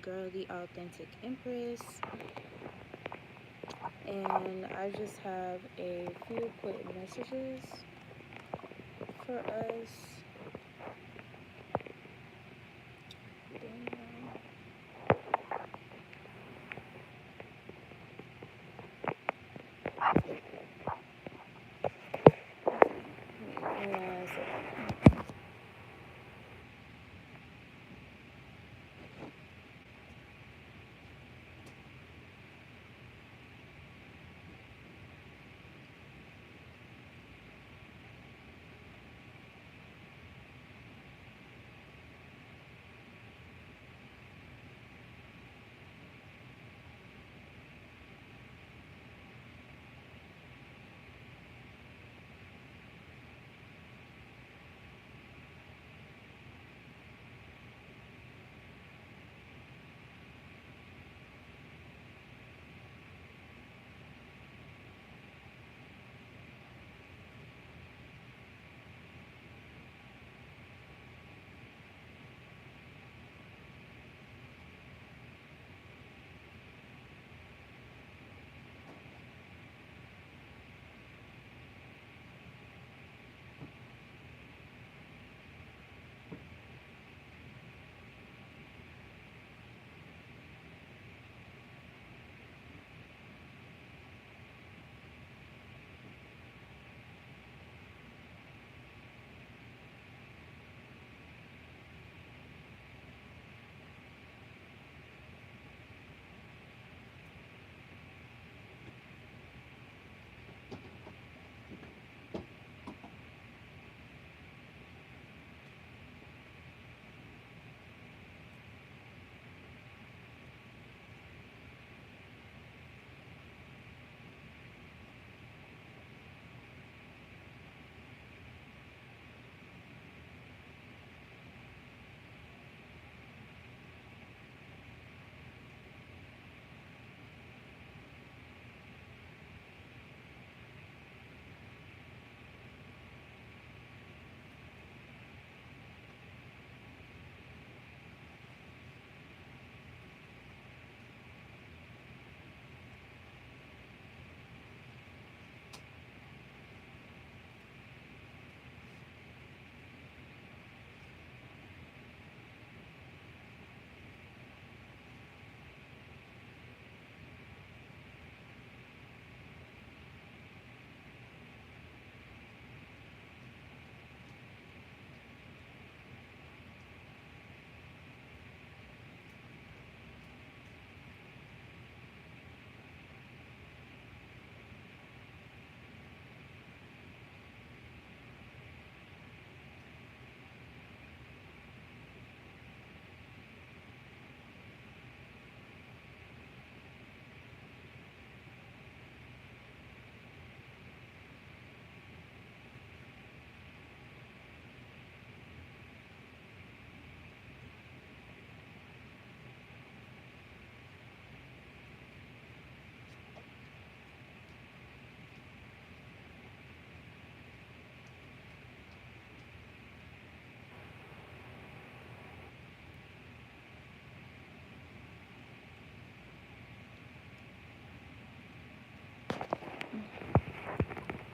girl, the Authentic Empress, and I just have a few quick messages for us.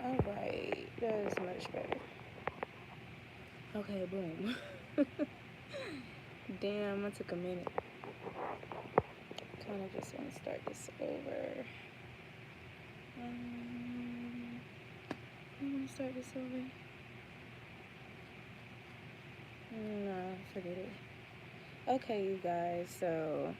Alright, that is much better. Okay, boom. Damn, that took a minute. Kind of just want to start this over. I'm going to start this over. No, forget it. Okay, you guys, so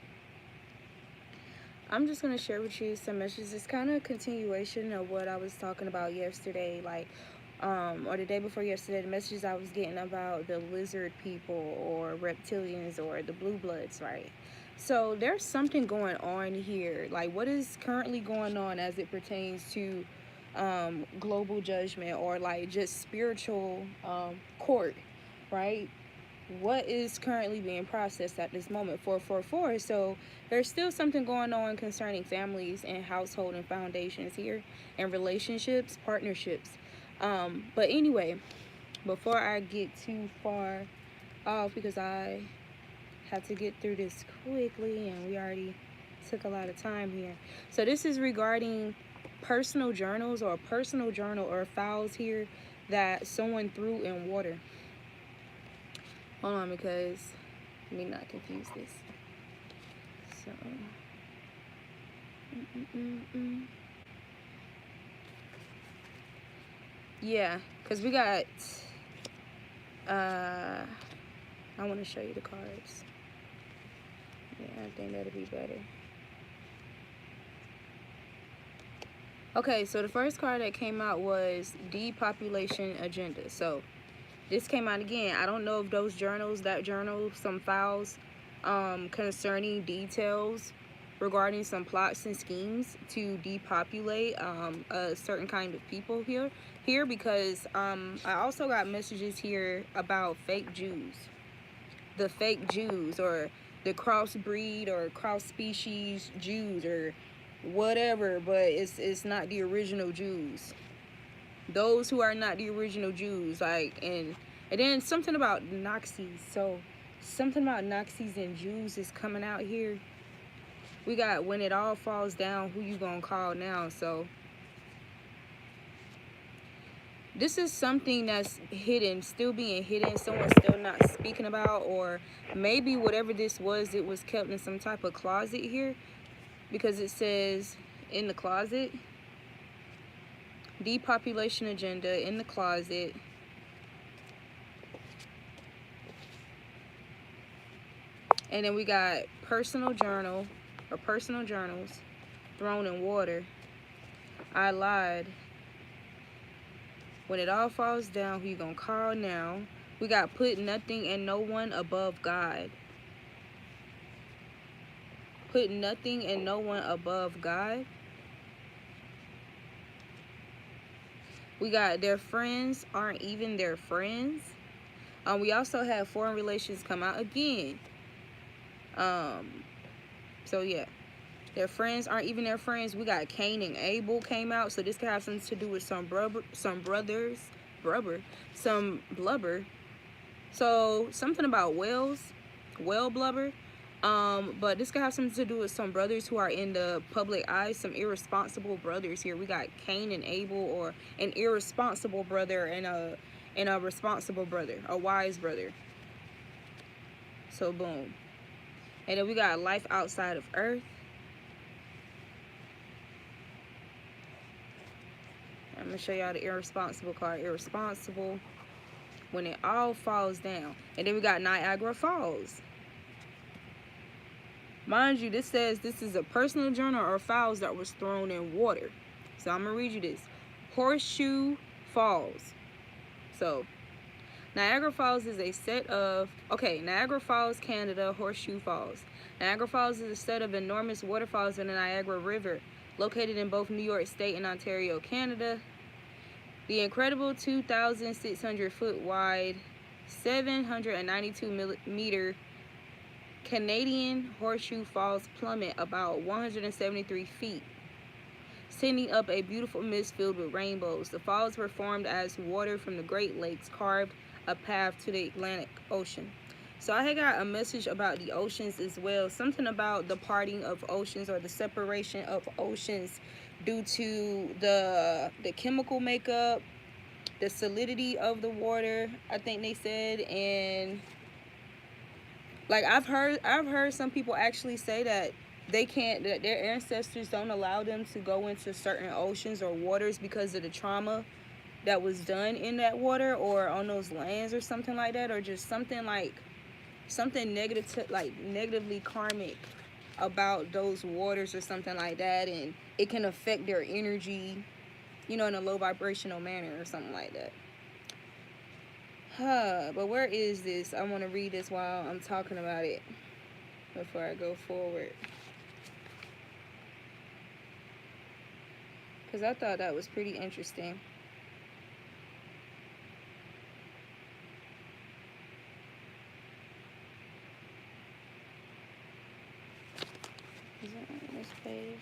I'm just going to share with you some messages. It's kind of a continuation of what I was talking about yesterday, like, or the day before yesterday, the messages I was getting about the lizard people or reptilians or the blue bloods, right? So there's something going on here. Like, what is currently going on as it pertains to global judgment or like just spiritual court, right? What is currently being processed at this moment? 444. So there's still something going on concerning families and household and foundations here, and relationships, partnerships. But anyway, before I get too far off, because I have to get through this quickly, and we already took a lot of time here. So this is regarding personal journals, or a personal journal or files here that someone threw in water. Hold on, because let me not confuse this. So yeah, because we got I want to show you the cards. Yeah, I think that'll be better. Okay, so the first card that came out was Depopulation Agenda. So this came out again. I don't know if those journals, that journal, some files concerning details regarding some plots and schemes to depopulate a certain kind of people here because I also got messages here about fake Jews. The fake Jews, or the crossbreed or cross species Jews, or whatever, but it's not the original Jews. Those who are not the original Jews, like, and then something about Nazis. So something about Nazis and Jews is coming out here. We got when it all falls down, who you gonna call now? So this is something that's hidden, still being hidden, someone's still not speaking about, or maybe whatever this was, it was kept in some type of closet here, because it says in the closet, depopulation agenda in the closet. And then we got personal journal, or personal journals thrown in water. I lied. When it all falls down, who you gonna call now? We got put nothing and no one above God. Put nothing and no one above God. We got their friends aren't even their friends. We also have foreign relations come out again. So yeah, their friends aren't even their friends. We got Cain and Abel came out, so this could have something to do with some blubber. So something about whales, whale blubber. But this could have something to do with some brothers who are in the public eye, some irresponsible brothers here. We got Cain and Abel, or an irresponsible brother and a responsible brother, a wise brother. So boom. And then we got life outside of Earth. I'm gonna show y'all the irresponsible card. Irresponsible. When it all falls down. And then we got Niagara Falls. Mind you, this says this is a personal journal or files that was thrown in water. So I'm gonna read you this. Horseshoe Falls. So Niagara Falls is a set of, Niagara Falls, Canada, Horseshoe Falls. Niagara Falls is a set of enormous waterfalls in the Niagara River, located in both New York State and Ontario, Canada. The incredible 2,600 foot wide, 792 meter Canadian Horseshoe Falls plummet about 173 feet, sending up a beautiful mist filled with rainbows. The falls were formed as water from the Great Lakes carved a path to the Atlantic Ocean. So I had got a message about the oceans as well, something about the parting of oceans, or the separation of oceans due to the chemical makeup, the solidity of the water, I think they said. And like I've heard some people actually say that they can't, that their ancestors don't allow them to go into certain oceans or waters because of the trauma that was done in that water or on those lands or something like that, or just something like something negative to, like negatively karmic about those waters or something like that, and it can affect their energy, you know, in a low vibrational manner or something like that. But where is this? I want to read this while I'm talking about it before I go forward, because I thought that was pretty interesting. Is it on this page?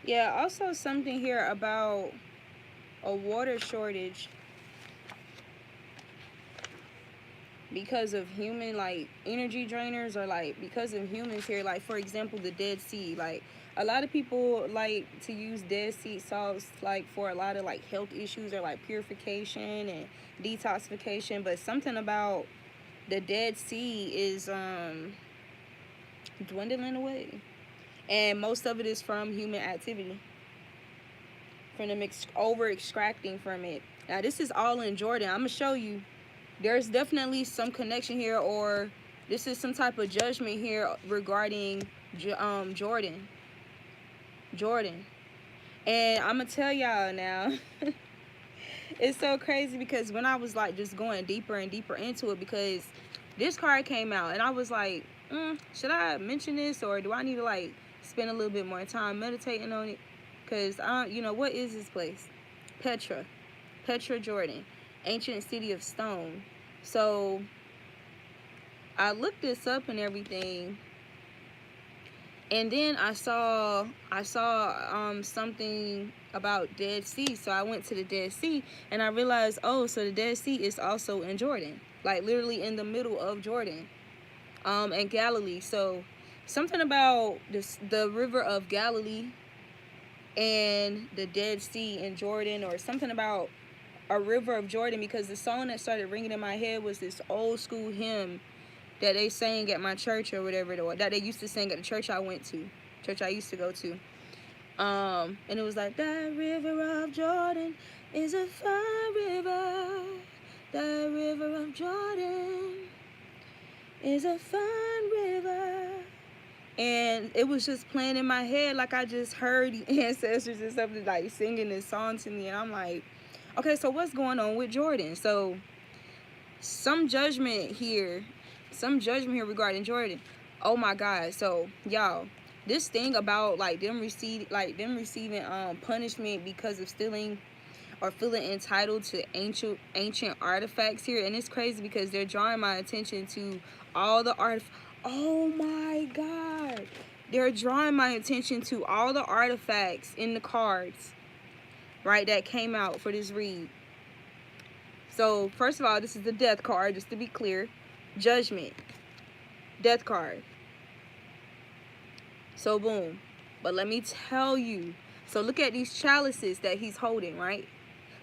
Yeah, also something here about a water shortage because of human like energy drainers, or like because of humans here. Like for example, the Dead Sea. Like a lot of people like to use Dead Sea salts like for a lot of like health issues or like purification and detoxification, but something about the Dead Sea is dwindling away, and most of it is from human activity, from them over extracting from it. Now this is all in Jordan. I'm gonna show you. There's definitely some connection here, or this is some type of judgment here regarding Jordan. And I'm gonna tell y'all now. It's so crazy because when I was like just going deeper and deeper into it, because this card came out and I was like, should I mention this, or do I need to like spend a little bit more time meditating on it? Because you know, what is this place? Petra, Jordan, ancient city of stone. So I looked this up and everything, and then I saw something about Dead Sea. So I went to the Dead Sea and I realized, oh, so the Dead Sea is also in Jordan, like literally in the middle of Jordan, and Galilee. So something about the river of Galilee and the Dead Sea in Jordan, or something about a river of Jordan, because the song that started ringing in my head was this old school hymn that they sang at my church or whatever, that they used to sing at the church I used to go to. And it was like, that river of Jordan is a fine river. That river of Jordan is a fine river. And it was just playing in my head, like I just heard the ancestors and stuff like singing this song to me, and I'm like, okay, so what's going on with Jordan? So some judgment here regarding Jordan. Oh my God. So y'all, this thing about like them receiving punishment because of stealing or feeling entitled to ancient artifacts here, and it's crazy because they're drawing my attention to all the oh my God, they're drawing my attention to all the artifacts in the cards, right, that came out for this read. So first of all, this is the death card, just to be clear. Judgment, death card. So boom. But let me tell you, so look at these chalices that he's holding, right?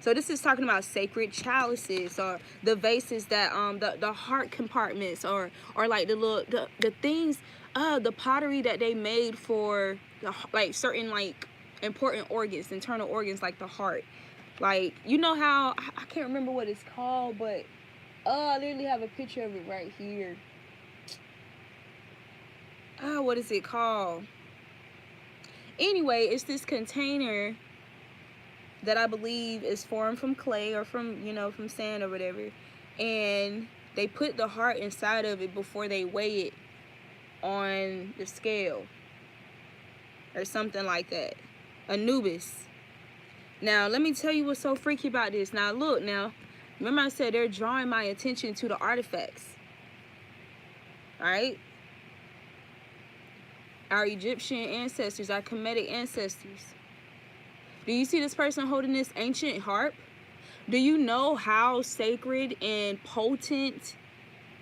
So this is talking about sacred chalices, or the vases that the heart compartments, or like the things, the pottery that they made for like certain like important organs, internal organs, like the heart. Like, you know how I can't remember what it's called, but I literally have a picture of it right here. What is it called? Anyway, it's this container that I believe is formed from clay, or from, you know, from sand or whatever, and they put the heart inside of it before they weigh it on the scale or something like that. Anubis. Now let me tell you what's so freaky about this. Now look, now remember I said they're drawing my attention to the artifacts, all right? Our Egyptian ancestors, our Kemetic ancestors. Do you see this person holding this ancient harp? Do you know how sacred and potent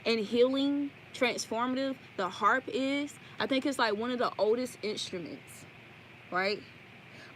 and healing, transformative the harp is? I think it's like one of the oldest instruments, right?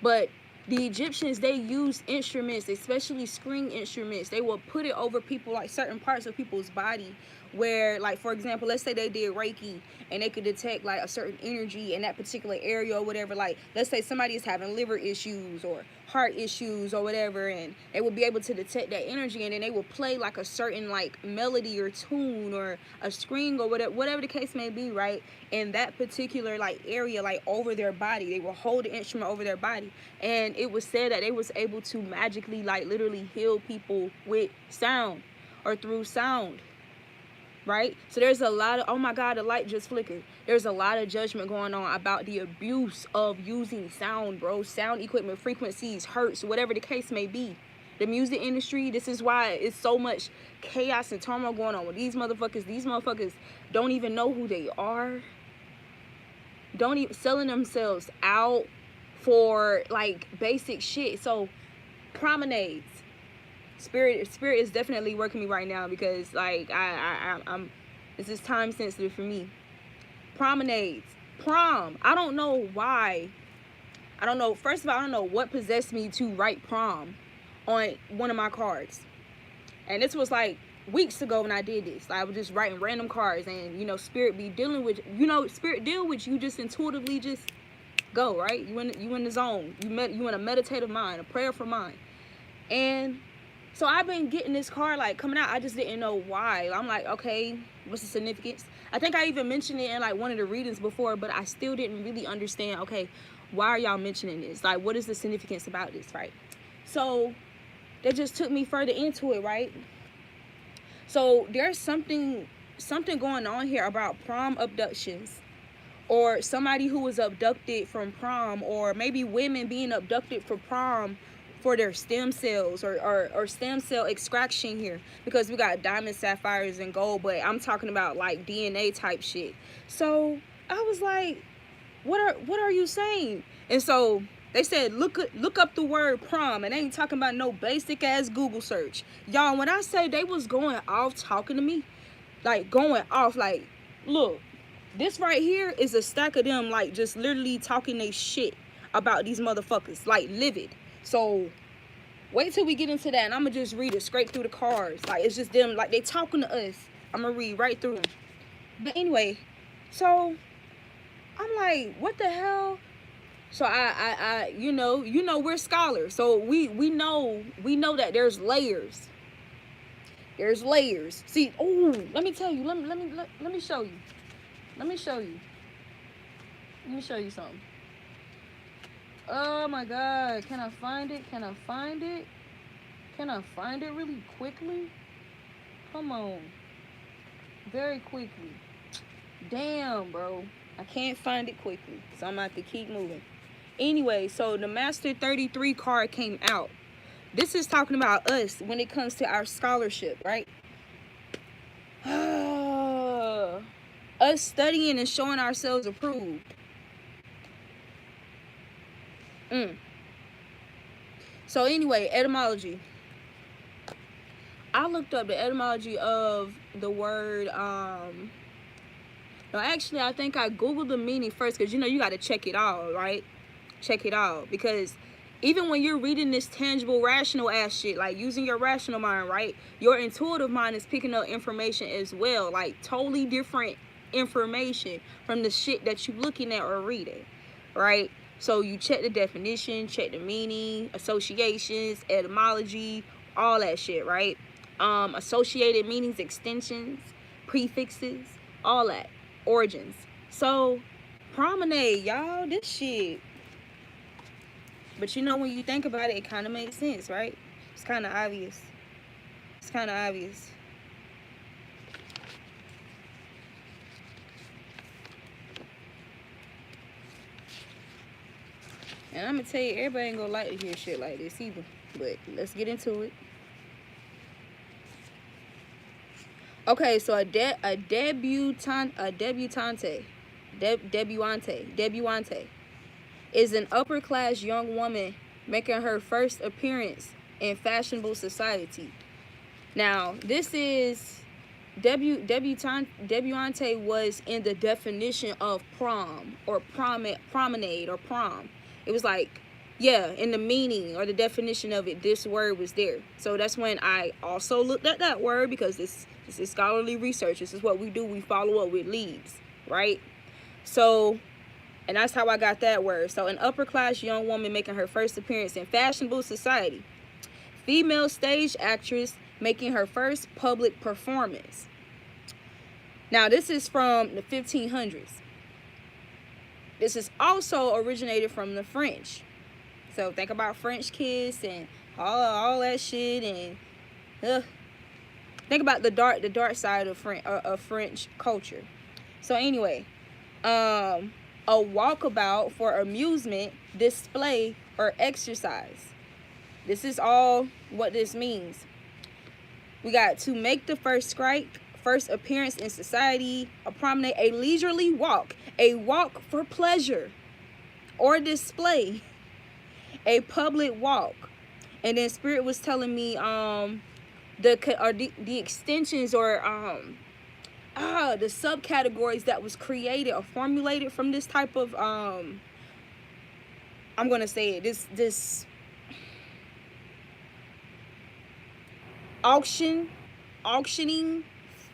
But the Egyptians, they used instruments, especially string instruments. They will put it over people, like certain parts of people's body, where, like, for example, let's say they did Reiki and they could detect like a certain energy in that particular area or whatever. Like, let's say somebody is having liver issues or heart issues or whatever, and they will be able to detect that energy, and then they will play like a certain like melody or tune or a string or whatever the case may be, right, in that particular like area, like over their body. They will hold the instrument over their body, and it was said that they was able to magically, like, literally heal people with sound or through sound, right? So there's a lot of, oh my God, the light just flickered. There's a lot of judgment going on about the abuse of using sound, bro. Sound equipment, frequencies, hertz, whatever the case may be. The music industry, this is why it's so much chaos and turmoil going on with these motherfuckers. These motherfuckers don't even know who they are. Don't even selling themselves out for like basic shit. So promenades, spirit is definitely working me right now, because like I'm this is time sensitive for me. Promenades, prom, I don't know why. I don't know, first of all, I don't know what possessed me to write prom on one of my cards. And this was like weeks ago when I did this. I was just writing random cards, and you know, spirit be dealing with, you know, spirit deal with you, just intuitively just go, right? You in the zone. You in a meditative mind, a prayerful mind. And so I've been getting this card like coming out. I just didn't know why. I'm like, okay, what's the significance? I think I even mentioned it in like one of the readings before, but I still didn't really understand, okay, why are y'all mentioning this? Like, what is the significance about this, right? So that just took me further into it, right? So there's something going on here about prom abductions, or somebody who was abducted from prom, or maybe women being abducted for prom for their stem cells, or stem cell extraction here, because we got diamonds, sapphires, and gold, but I'm talking about like DNA type shit. So I was like, what are you saying? And so they said, look up the word prom, and they ain't talking about no basic ass Google search. Y'all, when I say they was going off talking to me, like going off, like, look, this right here is a stack of them, like just literally talking they shit about these motherfuckers, like livid. So wait till we get into that, and I'm gonna just read it straight through the cards. Like, it's just them, like they talking to us. I'm gonna read right through them. But anyway, so I'm like, what the hell? So I you know we're scholars, so we know that there's layers. There's layers. See, oh, let me tell you. Let me show you. Let me show you. Let me show you something. Oh my God, can I find it? Can I find it? Can I find it really quickly? Come on, very quickly. Damn, bro. I can't find it quickly, so I'm gonna have to keep moving. Anyway, so the Master 33 card came out. This is talking about us when it comes to our scholarship, right? Us studying and showing ourselves approved. So anyway, etymology. I looked up the etymology of the word, no, actually, I think I Googled the meaning first, because, you know, you got to check it all, right? Check it out. Because even when you're reading this tangible, rational ass shit, like using your rational mind, right? Your intuitive mind is picking up information as well. Like, totally different information from the shit that you're looking at or reading, right? So you check the definition, check the meaning, associations, etymology, all that shit, right? Associated meanings, extensions, prefixes, all that. Origins. So promenade, y'all, this shit. But you know, when you think about it, it kind of makes sense, right? It's kind of obvious. It's kind of obvious. And I'm gonna tell you, everybody ain't gonna like to hear shit like this either, but let's get into it. Okay, so a debutante is an upper class young woman making her first appearance in fashionable society. Now, this is debutante was in the definition of prom or promenade or prom. It was like, yeah, in the meaning or the definition of it, this word was there. So that's when I also looked at that word, because this is scholarly research. This is what we do. We follow up with leads, right? So, and that's how I got that word. So, an upper class young woman making her first appearance in fashionable society. Female stage actress making her first public performance. Now, this is from the 1500s. This is also originated from the French. So, think about French kiss and all that shit, and think about the dark side of French culture. So anyway, a walkabout for amusement, display, or exercise. This is all what this means. We got to make the first strike, first appearance in society, a promenade, a leisurely walk, a walk for pleasure or display, a public walk. And then Spirit was telling me the extensions or the subcategories that was created or formulated from this type of I'm gonna say it, this auctioning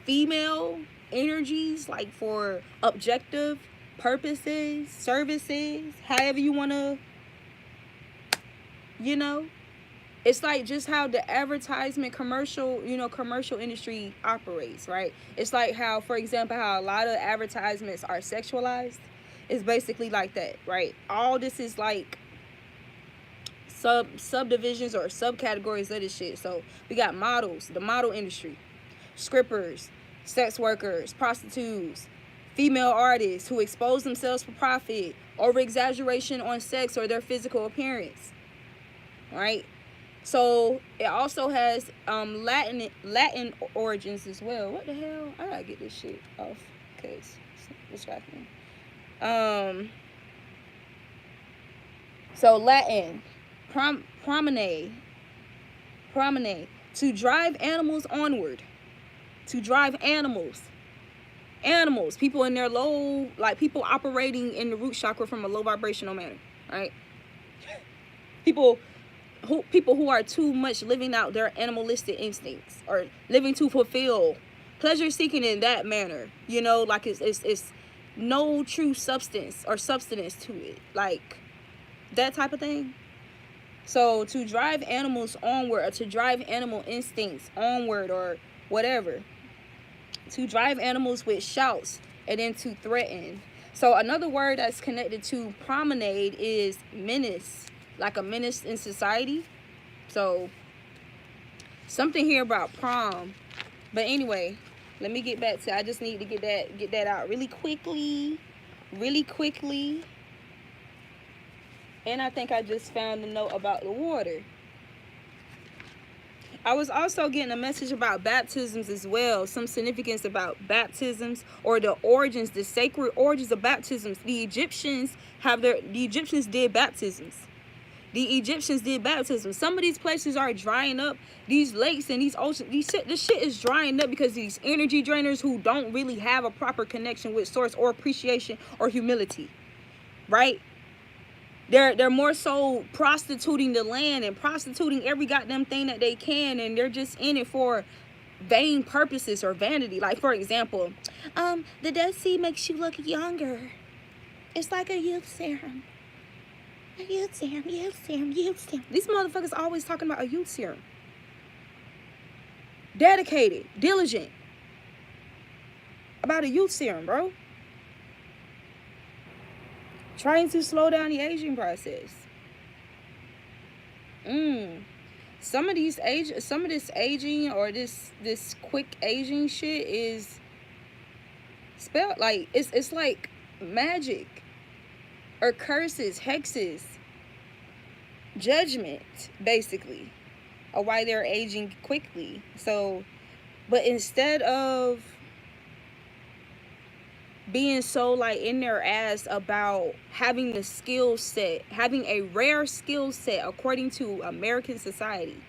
female energies, like for objective purposes, services, however you want to, you know. It's like just how the advertisement commercial industry operates, right? It's like how, for example, how a lot of advertisements are sexualized. It's basically like that, right? All this is like subdivisions or subcategories of this shit. So we got models, the model industry, strippers, sex workers, prostitutes, female artists who expose themselves for profit, over exaggeration on sex or their physical appearance, right? So it also has Latin origins as well. What the hell? I gotta get this shit off because it's distracting. So Latin, promenade, to drive animals onward, to drive animals, people in their low, like people operating in the root chakra from a low vibrational manner, right? People who are too much living out their animalistic instincts or living to fulfill pleasure seeking in that manner, you know, like it's no true substance or substance to it, like that type of thing. So to drive animals onward, or to drive animal instincts onward, or whatever, to drive animals with shouts, and then to threaten. So another word that's connected to promenade is menace, like a menace in society. So something here about prom. But anyway, let me get back to, I just need to get that out really quickly. And I think I just found a note about the water. I was also getting a message about baptisms as well. Some significance about baptisms, or the origins, the sacred origins of baptisms. The Egyptians did baptisms. The Egyptians did baptism. Some of these places are drying up. These lakes and these oceans, this shit is drying up because these energy drainers who don't really have a proper connection with source or appreciation or humility, right? They're more so prostituting the land and prostituting every goddamn thing that they can, and they're just in it for vain purposes or vanity. Like, for example, the Dead Sea makes you look younger. It's like a youth serum. A youth serum. These motherfuckers always talking about a youth serum. Dedicated, diligent about a youth serum, bro. Trying to slow down the aging process. Some of this aging or this quick aging shit is spelled like it's like magic or curses, hexes, judgment, basically, of why they're aging quickly. So, but instead of being so like in their ass about having the skill set, having a rare skill set according to American society,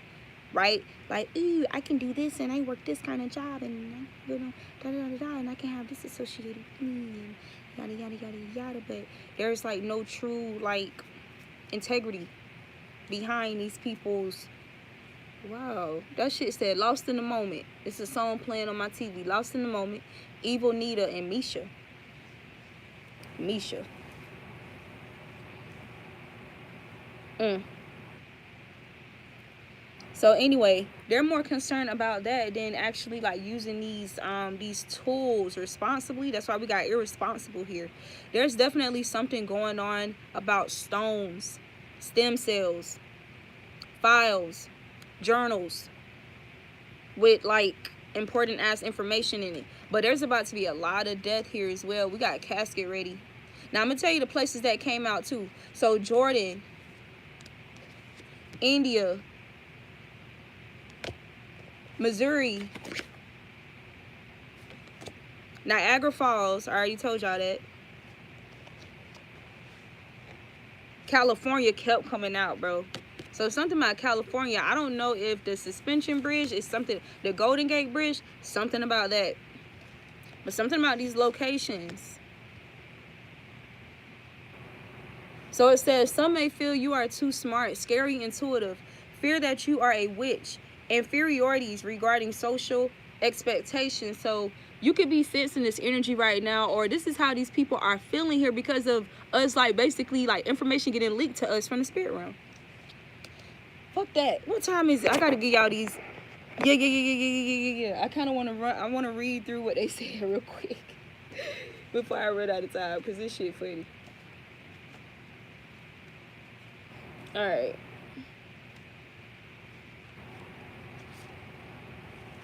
right? Like, ooh, I can do this and I work this kind of job, and you know, and I can have this associated with me, and yada. But there's like no true like integrity behind these people's. Wow, that shit said "Lost in the Moment." It's a song playing on my TV. "Lost in the Moment," Evil Nita and Misha. So anyway, they're more concerned about that than actually like using these tools responsibly. That's why we got irresponsible here. There's definitely something going on about stones, stem cells, files, journals with like important ass information in it. But there's about to be a lot of death here as well. We got a casket ready. Now I'm gonna tell you the places that came out too. So Jordan, India, Missouri, Niagara Falls. I already told y'all that. California kept coming out, bro. So something about California, I don't know if the suspension bridge is something, the Golden Gate Bridge, something about that. But something about these locations. So it says, some may feel you are too smart, scary, intuitive, fear that you are a witch, inferiorities regarding social expectations. So you could be sensing this energy right now, or this is how these people are feeling here because of us, like, basically, like, information getting leaked to us from the spirit realm. Fuck that. What time is it? I gotta give y'all these. Yeah. I kind of want to run. I want to read through what they said real quick before I run out of time, because this shit funny. All right.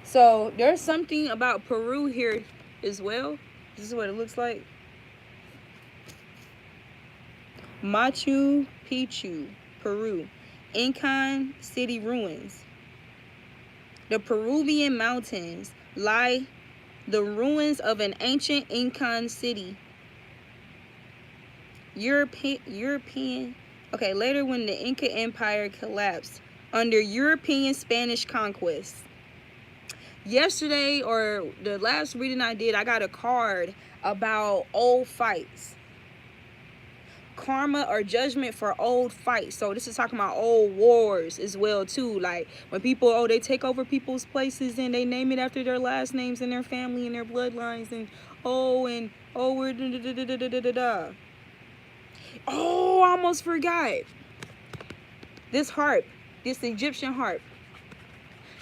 So there's something about Peru here as well. This is what it looks like. Machu Picchu, Peru. Incan city ruins. The Peruvian mountains lie the ruins of an ancient Incan city. European. Okay, later when the Inca Empire collapsed under European Spanish conquest. Yesterday, or the last reading I did, I got a card about old fights. Karma or judgment for old fights. So this is talking about old wars as well too. Like when people, they take over people's places and they name it after their last names and their family and their bloodlines, and we're da. Oh, I almost forgot. This harp, this Egyptian harp.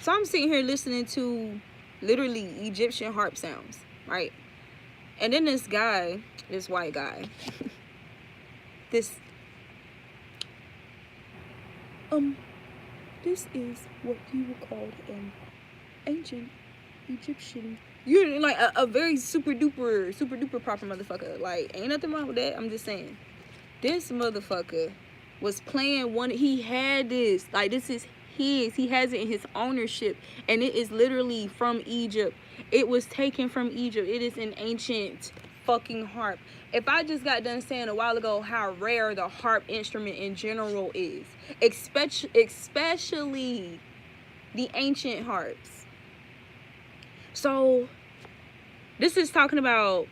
So I'm sitting here listening to literally Egyptian harp sounds, right? And then this guy, this white guy, this is what you would call an ancient Egyptian. You're like a very super duper proper motherfucker. Like, ain't nothing wrong with that. I'm just saying, this motherfucker was playing one. He had this, like, this is his. He has it in his ownership, and it is literally from Egypt. It was taken from Egypt. It is an ancient fucking harp. If I just got done saying a while ago how rare the harp instrument in general is, especially the ancient harps. So this is talking about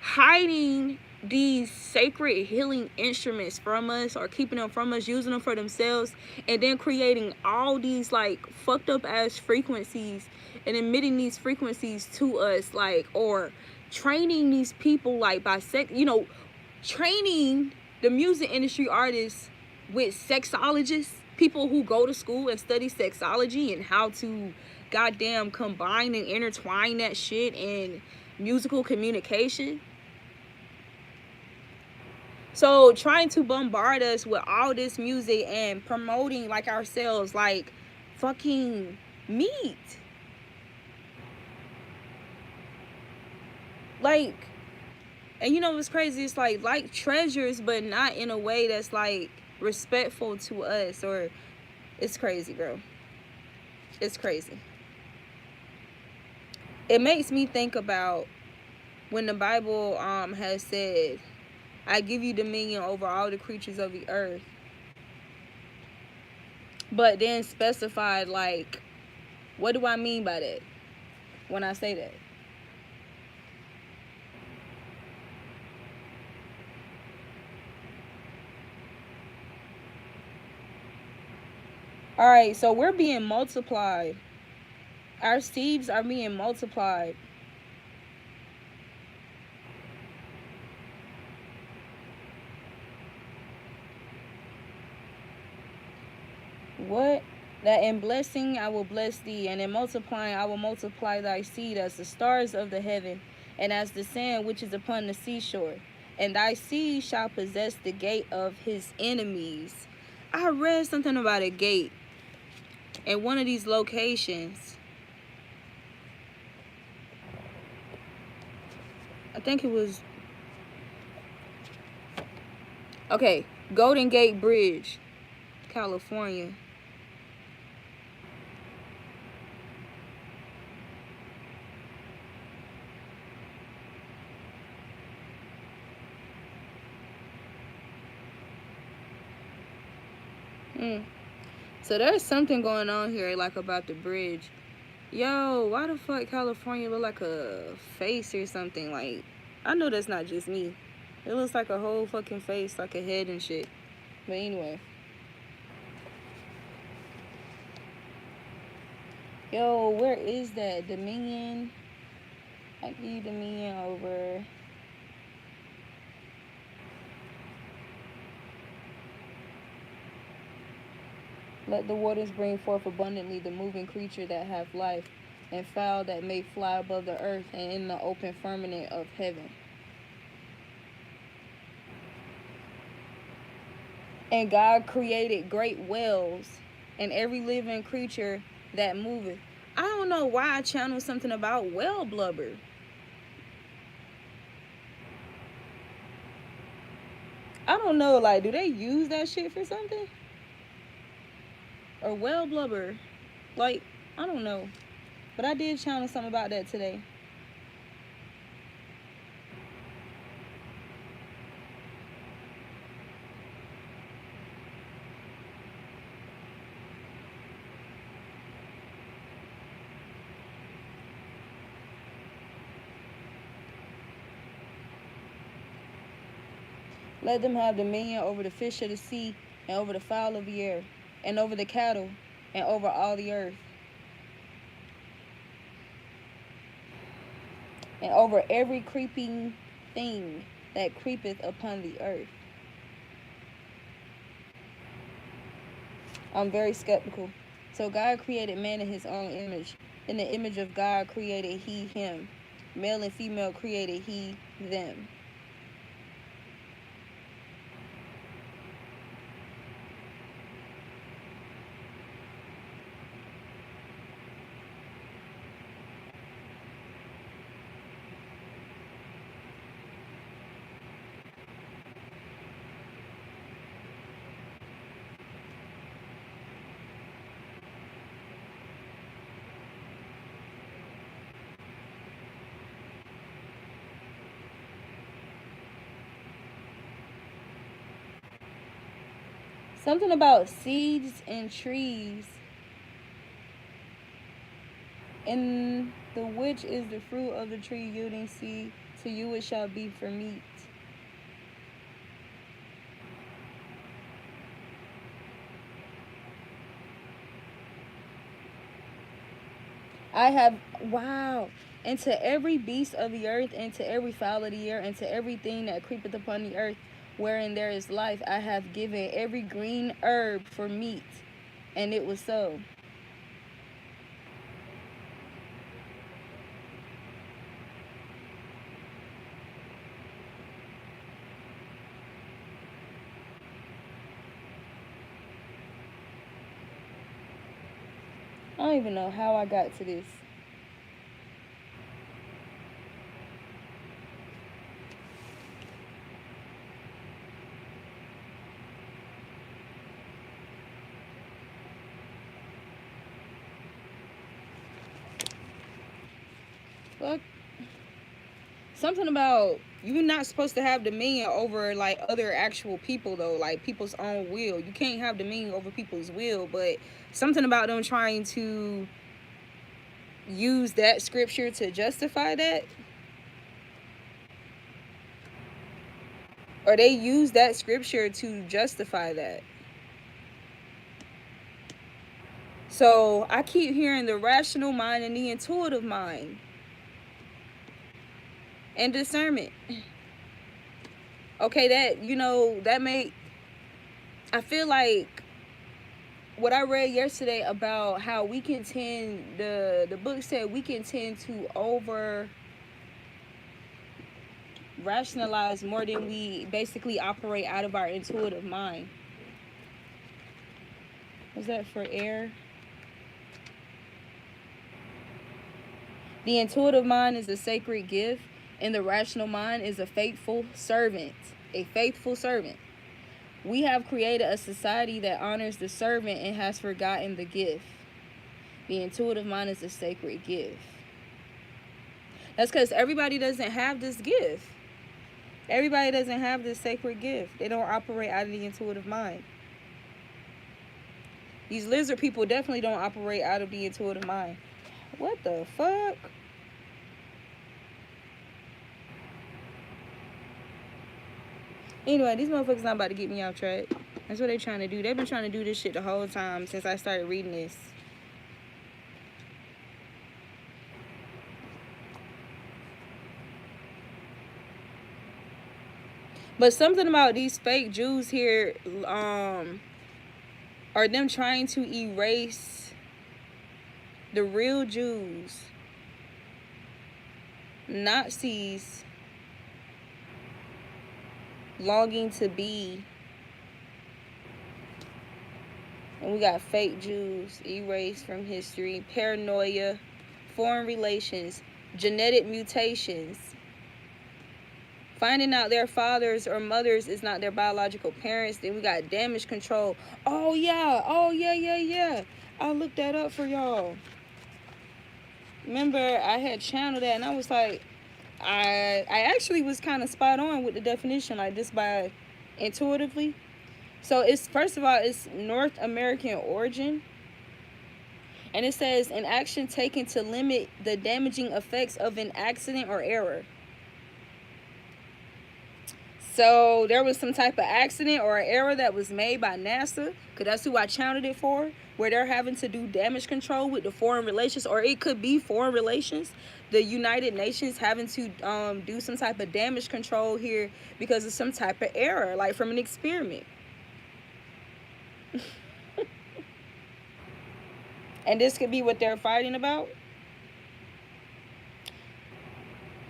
hiding these sacred healing instruments from us, or keeping them from us, using them for themselves, and then creating all these like fucked up ass frequencies and emitting these frequencies to us, like, or training these people like by training the music industry artists with sexologists, people who go to school and study sexology and how to goddamn combine and intertwine that shit in musical communication. So trying to bombard us with all this music and promoting like ourselves like fucking meat. Like, and you know what's crazy? It's like treasures, but not in a way that's like respectful to us. Or it's crazy, bro. It's crazy. It makes me think about when the Bible has said, I give you dominion over all the creatures of the earth. But then specified, like, what do I mean by that when I say that? All right, so we're being multiplied. Our seeds are being multiplied. What? That in blessing I will bless thee, and in multiplying I will multiply thy seed as the stars of the heaven, and as the sand which is upon the seashore. And thy seed shall possess the gate of his enemies. I read something about a gate in one of these locations. I think it was, okay, Golden Gate Bridge, California. So there's something going on here, like about the bridge. Yo, why the fuck California look like a face or something? Like, I know that's not just me. It looks like a whole fucking face, like a head and shit. But anyway. Yo, where is that? Dominion. I need Dominion over. Let the waters bring forth abundantly the moving creature that hath life, and fowl that may fly above the earth and in the open firmament of heaven. And God created great whales and every living creature that moveth. I don't know why I channeled something about whale blubber. I don't know, like, do they use that shit for something? Or whale blubber? Like, I don't know. But I did channel something about that today. Let them have dominion over the fish of the sea, and over the fowl of the air, and over the cattle, and over all the earth, and over every creeping thing that creepeth upon the earth. I'm very skeptical. So God created man in his own image. In the image of God created he him. Male and female created he them. Something about seeds and trees. In the which is the fruit of the tree yielding seed, to you it shall be for meat. I have, wow, and to every beast of the earth, and to every fowl of the air, and to everything that creepeth upon the earth, wherein there is life, I have given every green herb for meat. And it was so. I don't even know how I got to this. Fuck. Something about you're not supposed to have dominion over like other actual people though, like people's own will. You can't have dominion over people's will, but something about them trying to use that scripture to justify that. Or they use that scripture to justify that. So I keep hearing the rational mind and the intuitive mind. And discernment. Okay, that, you know, that may, I feel like what I read yesterday about how we can tend, the book said we can tend to over rationalize more than we basically operate out of our intuitive mind. Was that for air? The intuitive mind is a sacred gift, and the rational mind is a faithful servant. A faithful servant. We have created a society that honors the servant and has forgotten the gift. The intuitive mind is a sacred gift. That's because everybody doesn't have this gift. Everybody doesn't have this sacred gift. They don't operate out of the intuitive mind. These lizard people definitely don't operate out of the intuitive mind. What the fuck? Anyway, these motherfuckers not about to get me off track. That's what they trying to do. They've been trying to do this shit the whole time since I started reading this. But something about these fake Jews here, are them trying to erase the real Jews, Nazis, longing to be, and we got fake Jews erased from history, paranoia, foreign relations, genetic mutations, finding out their fathers or mothers is not their biological parents. Then we got damage control. Oh yeah, I'll look that up for y'all. Remember, I had channeled that, and I was like, I actually was kind of spot on with the definition, like this by intuitively. So it's, first of all, it's North American origin, and it says an action taken to limit the damaging effects of an accident or error. So there was some type of accident or error that was made by NASA, because that's who I channeled it for, where they're having to do damage control with the foreign relations, or it could be foreign relations. The United Nations having to do some type of damage control here because of some type of error, like from an experiment. And this could be what they're fighting about.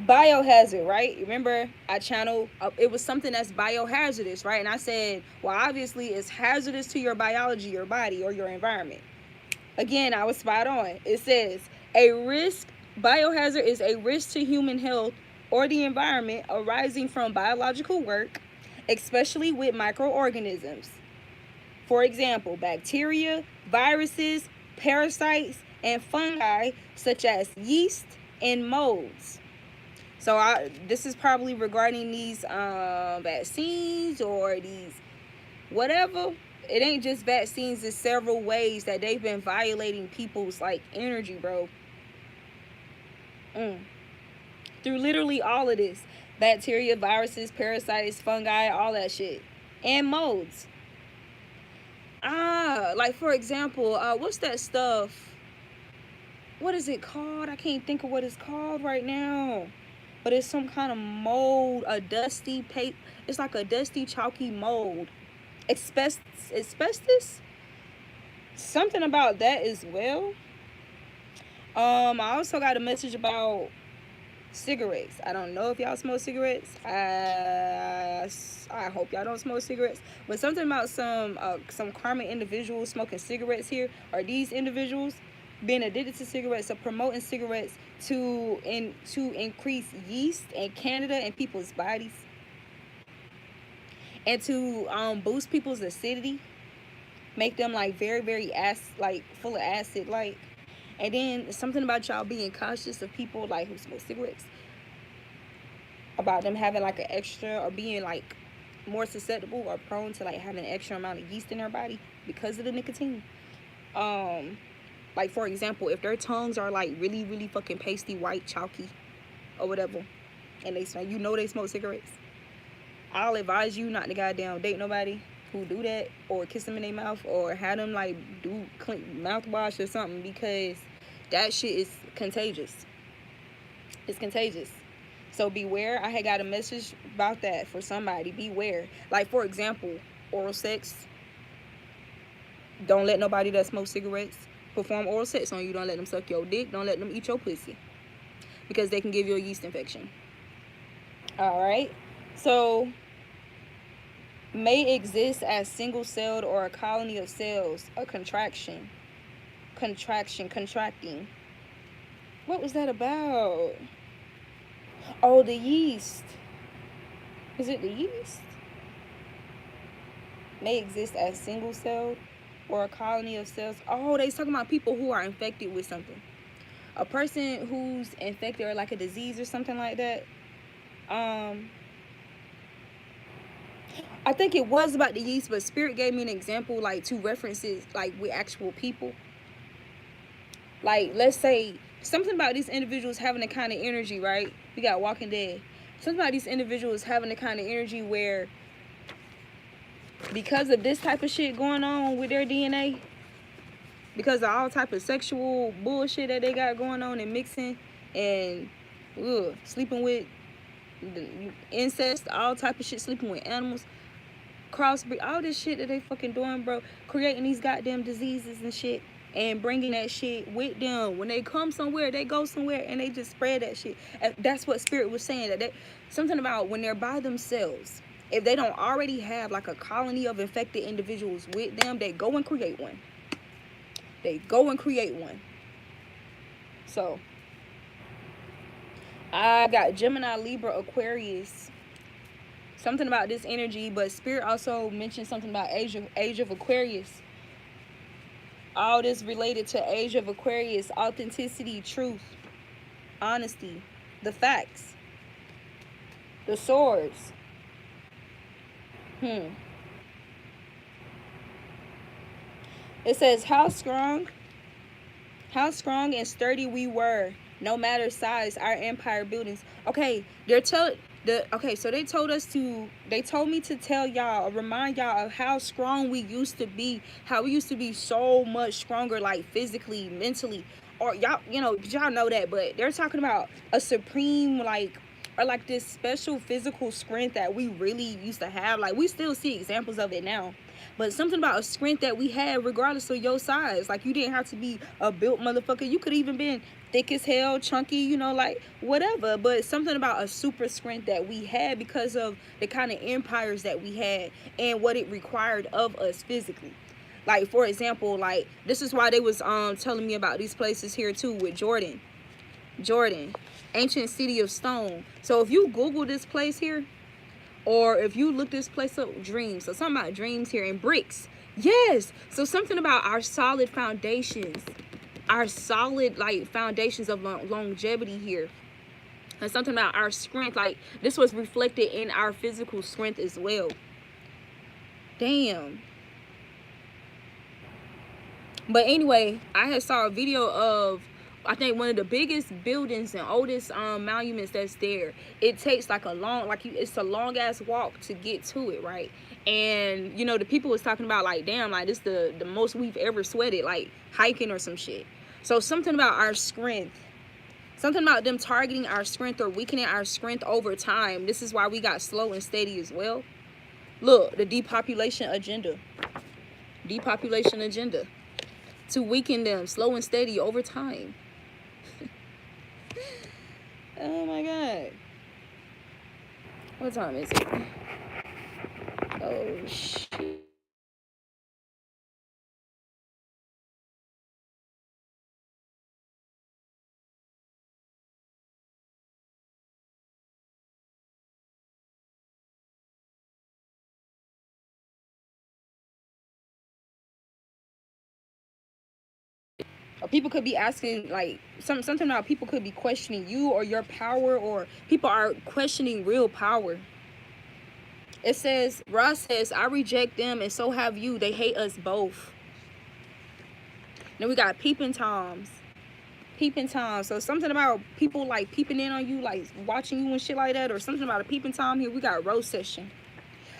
Biohazard, right? Remember, I channeled, it was something that's biohazardous, right? And I said, well, obviously it's hazardous to your biology, your body, or your environment. Again, I was spot on. It says a risk, biohazard is a risk to human health or the environment arising from biological work, especially with microorganisms. For example, bacteria, viruses, parasites, and fungi such as yeast and molds. So this is probably regarding these vaccines or these whatever. It ain't just vaccines. It's several ways that they've been violating people's like energy, bro. Through literally all of this. Bacteria, viruses, parasites, fungi, all that shit. And molds. Like for example, what's that stuff? What is it called? I can't think of what it's called right now. But it's some kind of mold, a dusty paper. It's like a dusty, chalky mold. Asbestos? Something about that as well. I also got a message about cigarettes. I don't know if y'all smoke cigarettes. I hope y'all don't smoke cigarettes. But something about some karma individuals smoking cigarettes here, or these individuals being addicted to cigarettes, or promoting cigarettes to increase yeast and candida in people's bodies, and to boost people's acidity, make them like very, very full of acid, like. And then something about y'all being cautious of people like who smoke cigarettes, about them having like an extra, or being like more susceptible or prone to like having an extra amount of yeast in their body because of the nicotine. Like for example, if their tongues are like really, really fucking pasty white, chalky, or whatever, and they smoke cigarettes, I'll advise you not to goddamn date nobody who do that, or kiss them in their mouth, or have them like do clean mouthwash or something, because that shit is contagious. It's contagious. So beware. I had got a message about that for somebody. Beware. Like for example, oral sex. Don't let nobody that smokes cigarettes perform oral sex on you. Don't let them suck your dick. Don't let them eat your pussy, because they can give you a yeast infection. Alright. So may exist as single-celled or a colony of cells, a contracting. What was that about? Oh, the yeast. Is it the yeast? May exist as single-celled or a colony of cells. Oh, they talking about people who are infected with something. A person who's infected, or like a disease or something like that. I think it was about the yeast, but Spirit gave me an example, like, to references, like, with actual people. Like, let's say something about these individuals having the kind of energy, right? We got Walking Dead. Something about these individuals having the kind of energy where, because of this type of shit going on with their DNA, because of all type of sexual bullshit that they got going on and mixing and sleeping with incest, all type of shit, sleeping with animals, crossbreed, all this shit that they fucking doing, bro, creating these goddamn diseases and shit, and bringing that shit with them. When they come somewhere, they go somewhere, and they just spread that shit. And that's what Spirit was saying, that they, something about when they're by themselves, if they don't already have like a colony of infected individuals with them, they go and create one. They go and create one. So I got Gemini, Libra, Aquarius. Something about this energy, but Spirit also mentioned something about age of Aquarius. All this related to age of Aquarius: authenticity, truth, honesty, the facts, the swords. It says how strong and sturdy we were, no matter size, our empire buildings. Okay, so they told me to tell y'all, remind y'all of how strong we used to be, how we used to be so much stronger, like physically, mentally, or y'all know that, but they're talking about a supreme, like, or like this special physical strength that we really used to have. Like, we still see examples of it now, but something about a strength that we had regardless of your size. Like, you didn't have to be a built motherfucker. You could even been thick as hell, chunky, like whatever. But something about a super strength that we had because of the kind of empires that we had and what it required of us physically. Like, for example, like, this is why they was telling me about these places here too with Jordan, ancient city of stone. So if you Google this place here, or if you look this place up, dreams. So something about dreams here, and bricks. Yes. So something about our solid foundations, our solid, like, foundations of longevity here. And something about our strength. Like, this was reflected in our physical strength as well. Damn. But anyway, I had saw a video of, I think, one of the biggest buildings and oldest monuments that's there. It takes like a long, it's a long ass walk to get to it, right? And the people was talking about, like, damn, like, this the most we've ever sweated, like hiking or some shit. So something about our strength, something about them targeting our strength or weakening our strength over time. This is why we got slow and steady as well. Look, the depopulation agenda, to weaken them slow and steady over time. Oh my god. What time is it? Oh shit. People could be asking, like, something about people could be questioning you or your power, or people are questioning real power. It says, Ross says, I reject them and so have you. They hate us both. Then we got peeping toms. So something about people, like, peeping in on you, like watching you and shit like that, or something about a peeping tom. Here we got roast session.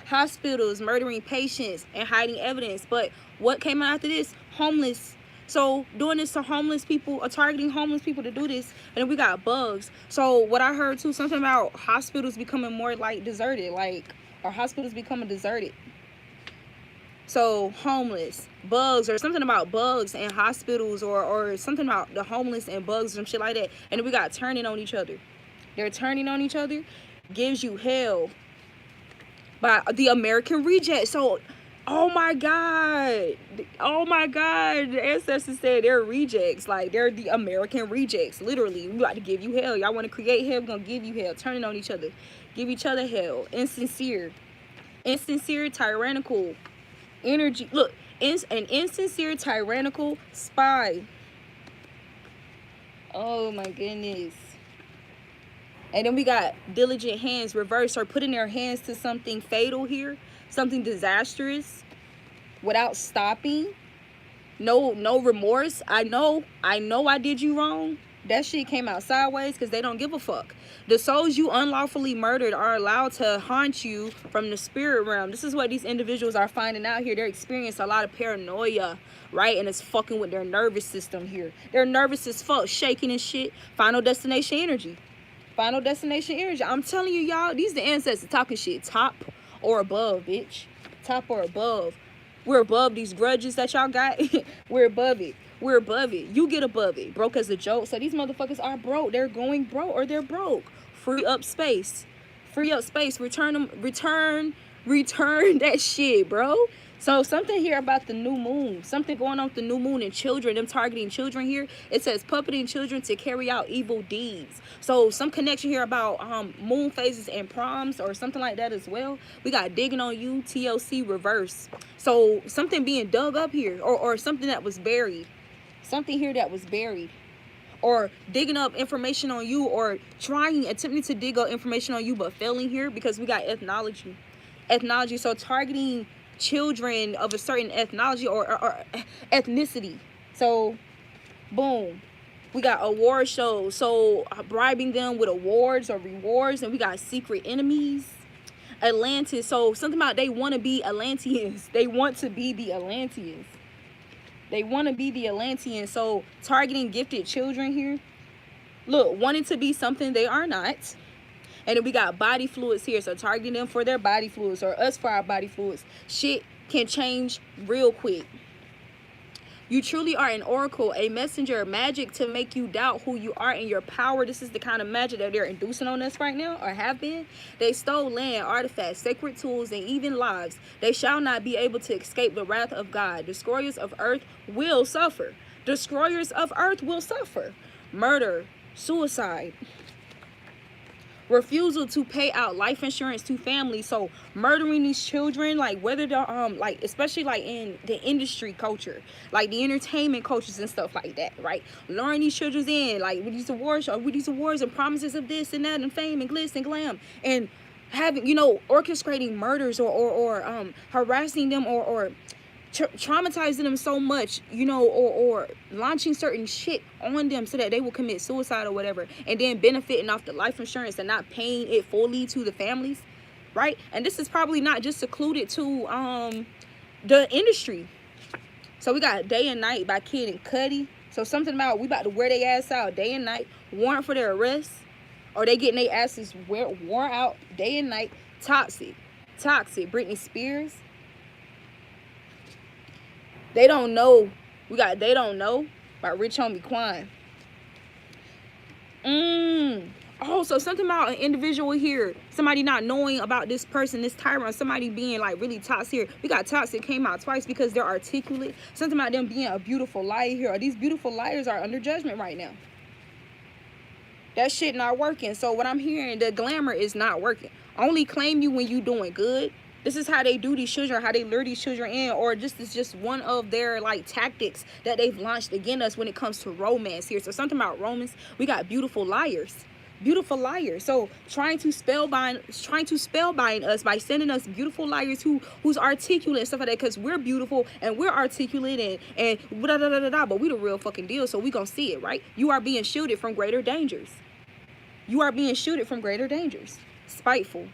Hospitals murdering patients and hiding evidence. But what came out after this? Homeless. So doing this to homeless people, or targeting homeless people to do this. And then we got bugs. So what I heard too, something about hospitals becoming more like deserted, like, our hospitals becoming deserted. So homeless, bugs, or something about bugs and hospitals, or something about the homeless and bugs and shit like that. And then we got turning on each other. They're turning on each other. Gives you hell by the American reject. So, oh my god, the ancestors said they're rejects. Like, they're the American rejects. Literally, we about to give you hell. Y'all want to create hell, we're gonna give you hell. Turning on each other, give each other hell. Insincere, tyrannical energy. Look, an insincere, tyrannical spy. Oh my goodness. And then we got diligent hands reverse, or putting their hands to something fatal here, something disastrous without stopping. No remorse. I know I did you wrong. That shit came out sideways because they don't give a fuck. The souls you unlawfully murdered are allowed to haunt you from the spirit realm. This is what these individuals are finding out here. They're experiencing a lot of paranoia, right? And it's fucking with their nervous system here. They're nervous as fuck, shaking and shit. Final destination energy. Final destination energy. I'm telling you, y'all, these the ancestors talking shit. Top or above, bitch. Top or above. We're above these grudges that y'all got. We're above it. We're above it. You get above it. Broke as a joke. So these motherfuckers are broke. They're going broke, or they're broke. Free up space. Free up space. Return them. Return that shit, bro. So something here about the new moon. Something going on with the new moon and children. Them targeting children here. It says puppeting children to carry out evil deeds. So some connection here about moon phases and proms or something like that as well. We got digging on you. TLC reverse. So something being dug up here, or something that was buried. Something here that was buried, or digging up information on you, or attempting to dig up information on you but failing here, because we got ethnology. So targeting children of a certain ethnology or ethnicity. So boom, we got award shows, so bribing them with awards or rewards. And we got secret enemies. Atlantis, so something about they want to be Atlanteans. They want to be the Atlanteans. They want to be the Atlanteans. So targeting gifted children here. Look, wanting to be something they are not. And then we got body fluids here. So targeting them for their body fluids, or us for our body fluids. Shit can change real quick. You truly are an oracle, a messenger of magic to make you doubt who you are and your power. This is the kind of magic that they're inducing on us right now, or have been. They stole land, artifacts, sacred tools, and even lives. They shall not be able to escape the wrath of God. Destroyers of earth will suffer. Destroyers of earth will suffer. Murder, suicide, refusal to pay out life insurance to families. So murdering these children, like whether they're like, especially like in the industry culture, like the entertainment cultures and stuff like that, right? Luring these children in, like with these awards and promises of this and that and fame and glitz and glam, and having, you know, orchestrating murders or harassing them or traumatizing them so much, you know, or launching certain shit on them so that they will commit suicide or whatever, and then benefiting off the life insurance and not paying it fully to the families, right? And this is probably not just secluded to the industry. So we got Day and Night by Kid and Cudi. So something about we about to wear their ass out day and night. Warrant for their arrest, or they getting their asses worn out day and night. Toxic Britney Spears. They Don't Know. We got They Don't Know by Rich Homie Quan. Oh, so something about an individual here. Somebody not knowing about this person, this tyrant. Somebody being like really toxic here. We got toxic came out twice because they're articulate. Something about them being a beautiful liar here. Or these beautiful liars are under judgment right now. That shit not working. So what I'm hearing, the glamour is not working. Only claim you when you doing good. This is how they do these children, how they lure these children in, or just it's just one of their like tactics that they've launched against us when it comes to romance here. So something about romance, we got beautiful liars. Beautiful liars. So trying to spellbind us by sending us beautiful liars who's articulate and stuff like that, because we're beautiful and we're articulate and blah, blah, blah, blah, blah, but we the real fucking deal, so we gonna see it, right? You are being shielded from greater dangers. You are being shielded from greater dangers. Spiteful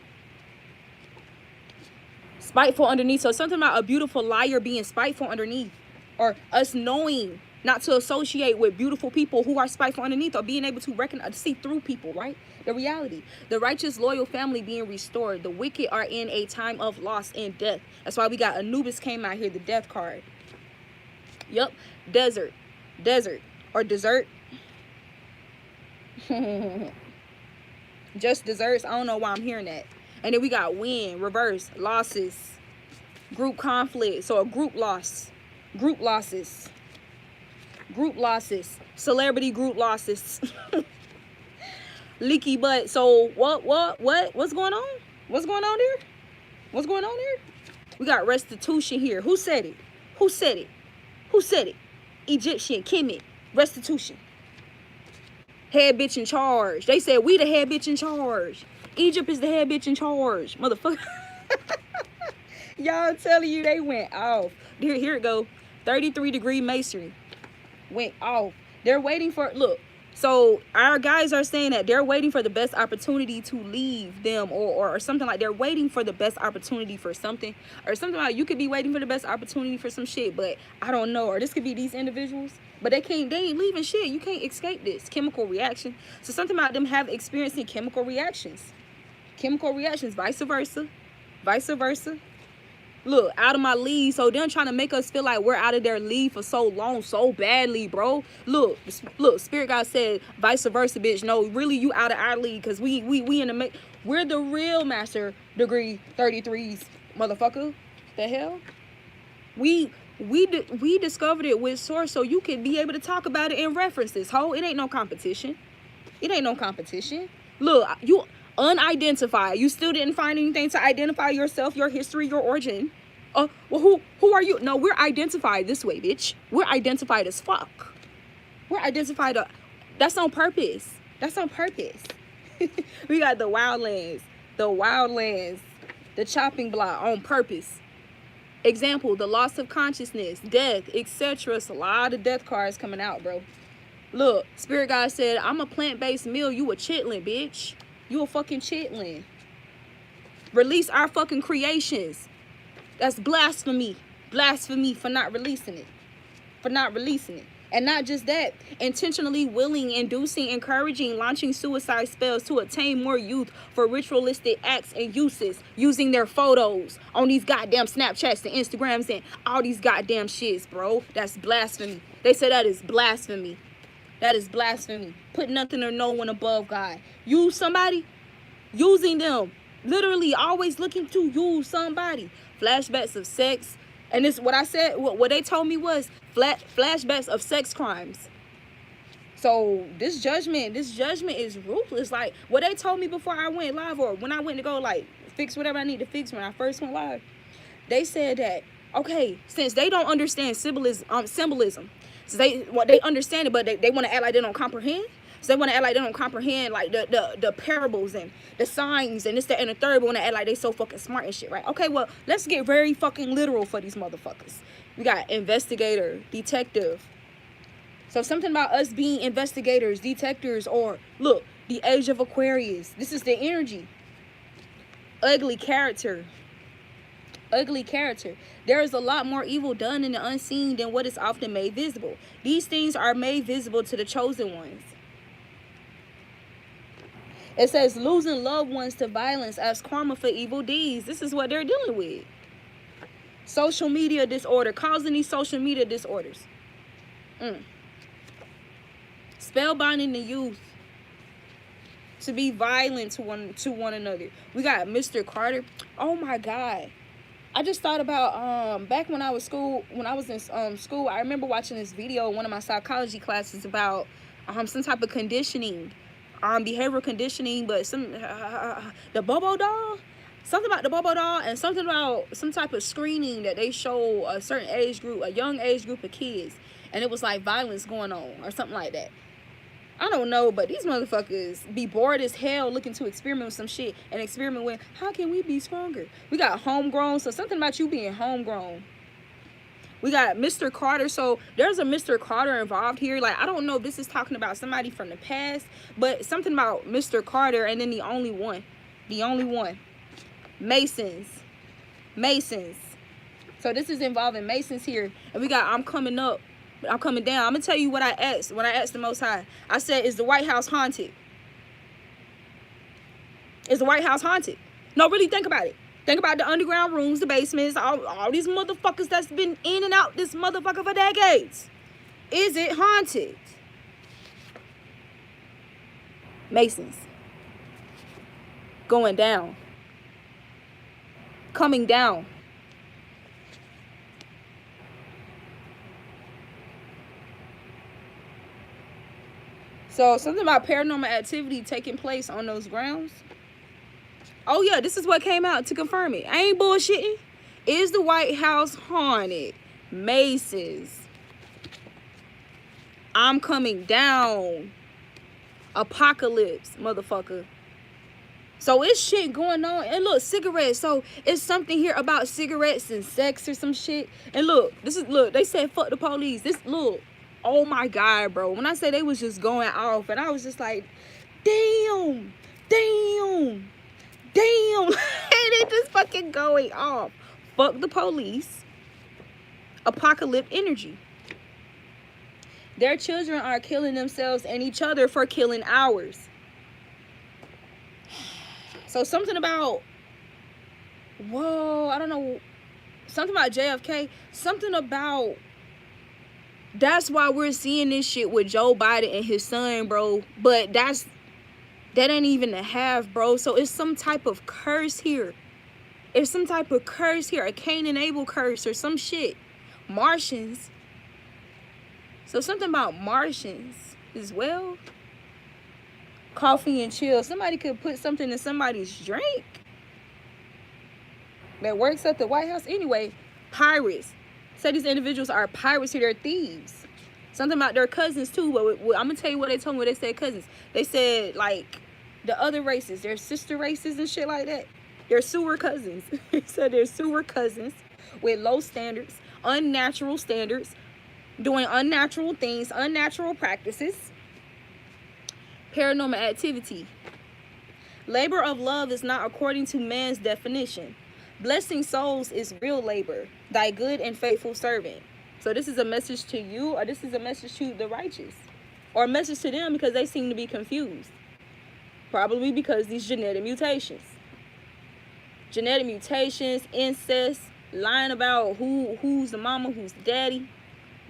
underneath. So something about a beautiful liar being spiteful underneath, or us knowing not to associate with beautiful people who are spiteful underneath, or being able to recognize, see through people, right? The reality. The righteous, loyal family being restored. The wicked are in a time of loss and death. That's why we got Anubis came out here, the death card. Yep. Desert or dessert. Just desserts. I don't know why I'm hearing that. And then we got win, reverse, losses, group conflict. So a group loss, group losses, celebrity group losses, leaky butt. So what's going on? What's going on there? What's going on there? We got restitution here. Who said it? Who said it? Egyptian, Kemet, restitution. Head bitch in charge. They said we the head bitch in charge. Egypt is the head bitch in charge. Motherfucker. Y'all telling you they went off. Here it go. 33-degree masonry. Went off. They're waiting for, look. So our guys are saying that they're waiting for the best opportunity to leave them, or something like they're waiting for the best opportunity for something, or something like you could be waiting for the best opportunity for some shit, but I don't know. Or this could be these individuals, but they ain't leaving shit. You can't escape this chemical reaction. So something about them have experiencing chemical reactions, vice versa. Look, out of my league. So them trying to make us feel like we're out of their league for so long, so badly, bro. Look, Spirit God said vice versa, bitch. No, really, you out of our league, because we in the we're the real master degree 33s, motherfucker. The hell? We discovered it with source, so you can be able to talk about it in references. Ho, it ain't no competition. Look, you unidentified. You still didn't find anything to identify yourself, your history, your origin. Well, who are you? No, we're identified this way, bitch. We're identified as fuck. We're identified. That's on purpose. We got the wildlands, the chopping block on purpose. Example, the loss of consciousness, death, etc. It's a lot of death cards coming out, bro. Look, Spirit God said, I'm a plant-based meal. You a chitlin, bitch. You a fucking chitlin. Release our fucking creations. That's blasphemy. Blasphemy for not releasing it. And not just that, intentionally willing, inducing, encouraging, launching suicide spells to attain more youth for ritualistic acts and uses, using their photos on these goddamn Snapchats and Instagrams and all these goddamn shits, bro. That's blasphemy. They say that is blasphemy. Put nothing or no one above God. Use somebody, using them. Literally always looking to use somebody. Flashbacks of sex. And this, what I said, what they told me was flashbacks of sex crimes. So this judgment is ruthless. Like what they told me before I went live, or when I went to go like fix whatever I need to fix when I first went live, they said that, okay, since they don't understand symbolism, so they understand it, but they want to act like they don't comprehend. So they want to act like they don't comprehend like the parables and the signs and this, that, and the third. But want to act like they so fucking smart and shit, right? Okay, well, let's get very fucking literal for these motherfuckers. We got investigator, detective. So something about us being investigators, detectives, or look, the age of Aquarius. This is the energy. Ugly character. There is a lot more evil done in the unseen than what is often made visible. These things are made visible to the chosen ones. It says losing loved ones to violence as karma for evil deeds. This is what they're dealing with. Social media disorder, causing these social media disorders. Spellbinding the youth to be violent to one another. We got Mr. Carter. Oh my God. I just thought about back when I was in school, I remember watching this video in one of my psychology classes about some type of conditioning, behavioral conditioning, but the Bobo doll, something about the Bobo doll, and something about some type of screening that they show a certain age group, a young age group of kids, and it was like violence going on or something like that. I don't know, but these motherfuckers be bored as hell looking to experiment with some shit and experiment with how can we be stronger. We got homegrown, so something about you being homegrown. We got Mr. Carter, so there's a Mr. Carter involved here. Like, I don't know if this is talking about somebody from the past, but something about Mr. Carter, and then the only one. Masons. So this is involving Masons here, and we got I'm coming up. I'm coming down. I'm gonna tell you what I asked when I asked the Most High. I said, is the White House haunted? Is the White House haunted? No, really think about it. Think about the underground rooms, the basements, all these motherfuckers that's been in and out this motherfucker for decades. Is it haunted? Masons. Going down. Coming down. So something about paranormal activity taking place on those grounds. Oh yeah, this is what came out to confirm it. I ain't bullshitting. Is the White House haunted? Masons. I'm coming down. Apocalypse, motherfucker. So it's shit going on. And look, cigarettes. So it's something here about cigarettes and sex or some shit. And look, they said fuck the police. Look, oh my God, bro. When I say they was just going off, and I was just like, damn. And they just fucking going off. Fuck the police. Apocalypse energy. Their children are killing themselves and each other for killing ours. So something about, whoa, I don't know, something about JFK, something about, that's why we're seeing this shit with Joe Biden and his son, bro. But that ain't even a half, bro. So it's some type of curse here. It's some type of curse here, a Cain and Abel curse or some shit. Martians. So something about Martians as well. Coffee and chill. Somebody could put something in somebody's drink that works at the White House. Anyway, pirates. Say these individuals are pirates here. They're thieves. Something about their cousins too. But I'm going to tell you what they told me when they said cousins. They said like the other races. Their sister races and shit like that. They're sewer cousins. They said they're sewer cousins with low standards, unnatural standards, doing unnatural things, unnatural practices. Paranormal activity. Labor of love is not according to man's definition. Blessing souls is real labor, thy good and faithful servant. So this is a message to you, or this is a message to the righteous, or a message to them because they seem to be confused. Probably because these genetic mutations, incest, lying about who's the mama, who's the daddy,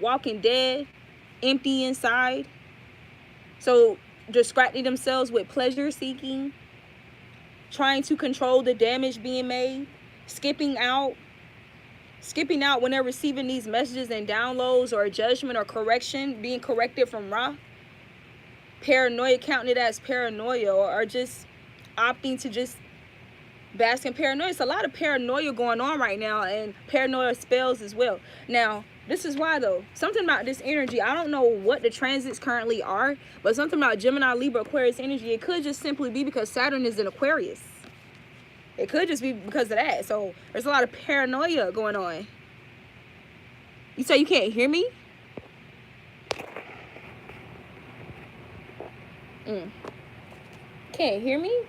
walking dead, empty inside. So distracting themselves with pleasure seeking, trying to control the damage being made, skipping out when they're receiving these messages and downloads or judgment or correction, being corrected from Ra. Paranoia, counting it as paranoia, or just opting to just bask in paranoia. It's a lot of paranoia going on right now, and paranoia spells as well. Now, this is why though, something about this energy, I don't know what the transits currently are, but something about Gemini, Libra, Aquarius energy, it could just simply be because Saturn is in Aquarius. It could just be because of that. So there's a lot of paranoia going on. You say you can't hear me? Can't hear me?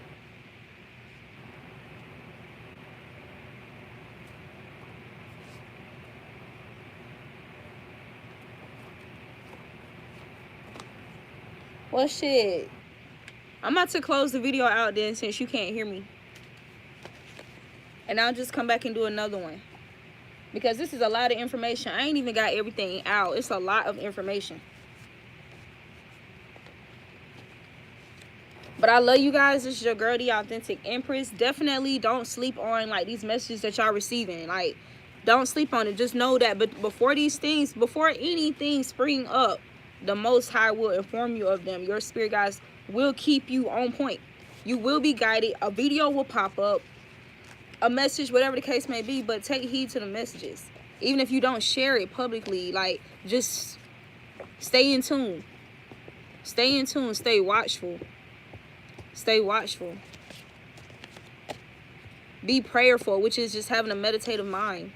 Well, shit. I'm about to close the video out then since you can't hear me. And I'll just come back and do another one. Because this is a lot of information. I ain't even got everything out. It's a lot of information. But I love you guys. This is your girl, the Authentic Empress. Definitely don't sleep on like these messages that y'all receiving. Like, don't sleep on it. Just know that before anything spring up, the Most High will inform you of them. Your spirit guides will keep you on point. You will be guided. A video will pop up. A message, whatever the case may be. But take heed to the messages. Even if you don't share it publicly, like, just stay in tune. Stay in tune. Stay watchful. Stay watchful. Be prayerful, which is just having a meditative mind.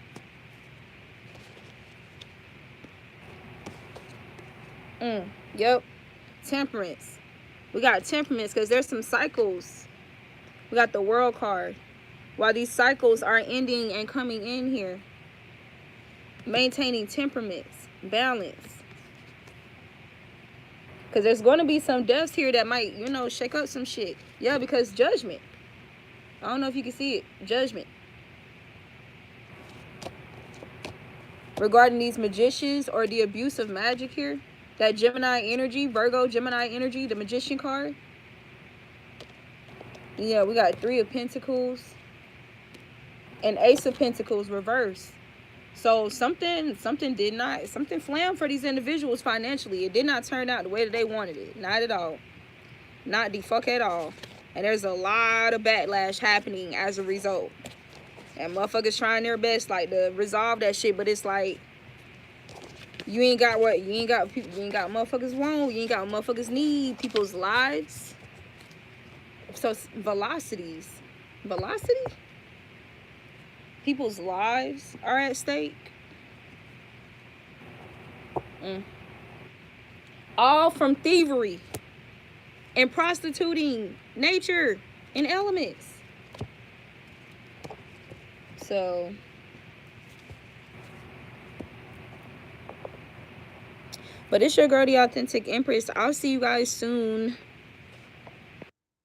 Yep. Temperance. We got temperaments because there's some cycles. We got the World card. While these cycles are ending and coming in here. Maintaining temperaments. Balance. Because there's going to be some deaths here that might, you know, shake up some shit. Yeah, because judgment. I don't know if you can see it. Judgment. Regarding these magicians or the abuse of magic here. That Gemini energy, Virgo, Gemini energy, the Magician card. Yeah, we got 3 of Pentacles. And Ace of Pentacles reverse. So something flammed for these individuals financially. It did not turn out the way that they wanted it. Not at all. Not the fuck at all. And there's a lot of backlash happening as a result. And motherfuckers trying their best like to resolve that shit. But it's like, You ain't got what? You ain't got people. You ain't got motherfuckers want. You ain't got motherfuckers need. People's lives. So velocity. People's lives are at stake. All from thievery and prostituting nature and elements. So but it's your girl, the Authentic Empress. I'll see you guys soon.